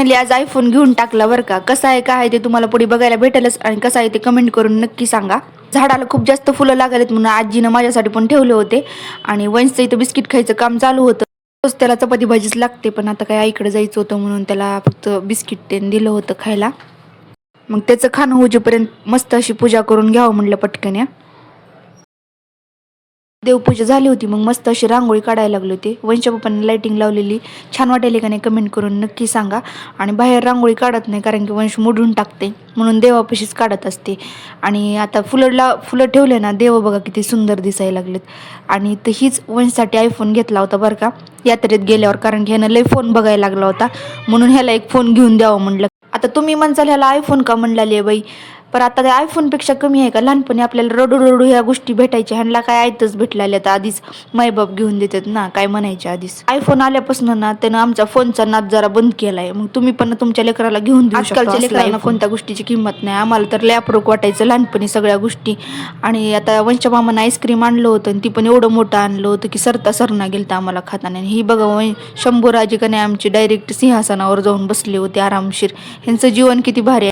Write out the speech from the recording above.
Finally आज iPhone घेऊन टाकला बरं का. कसा आहे काय आहे ते तुम्हाला पुढे बघायला भेटेलच आणि कसं आहे ते कमेंट करून नक्की सांगा. झाडाला खूप जास्त फुलं लागलेत म्हणून आजीनं माझ्यासाठी पण ठेवले होते आणि वंशचं इथं बिस्किट खायचं काम चालू होतं. रोज त्याला चपाती भाजीच लागते पण आता काय आईकडे जायचं होतं म्हणून त्याला फक्त बिस्किट ते दिलं होतं खायला. मग त्याचं खाणं होईपर्यंत मस्त अशी पूजा करून घ्यावं म्हणलं पटकन या. देवपूजा झाली होती मग मस्त अशी रांगोळी काढायला लागली होती. वंशच्या पप्पांनी लाइटिंग लावलेली छान वाटेल का नाही कमेंट करून नक्की सांगा. आणि बाहेर रांगोळी काढत नाही कारण की वंश मोडून टाकते म्हणून देवापाशीच काढत असते. आणि आता फुलं ठेवले ना देव बघा किती सुंदर दिसायला लागलेत. आणि तर हीच वंशसाठी आयफोन घेतला होता बरं का यात्रेत गेल्यावर कारण की ह्यानं लय फोन बघायला लागला होता म्हणून ह्याला एक फोन घेऊन द्यावं म्हणलं. आता तुम्ही म्हणसाल ह्याला आयफोन का म्हणलाली बाई, पण आता त्या आयफोनपेक्षा कमी आहे का. लहानपणी आपल्याला रडू रडू ह्या गोष्टी भेटायच्या ह्यांना काय आयतच भेटलेल्या तर आधीच मायबाप घेऊन देतात ना काय म्हणायच्या आधीच. आयफोन आल्यापासून ना त्यानं आमचा फोनचा नाद जरा बंद केलाय. मग तुम्ही पण तुमच्या लेकराला घेऊन देऊ शकता. आजकालच्या लेकरांना कोणत्या गोष्टीची किंमत नाही. आम्हाला तर लॅपरोक वाटायचं लहानपणी सगळ्या गोष्टी. आणि आता वंशच्या मामानं आईस्क्रीम आणलं होतं आणि ती पण एवढं मोठं आणलं होतं की सरता सरना गेलं तर आम्हाला खाताना. ही बघा शंभूराजी का नाही आमची डायरेक्ट सिंहासनावर जाऊन बसले होते आरामशीर. ह्यांचं जीवन किती भारी आहे.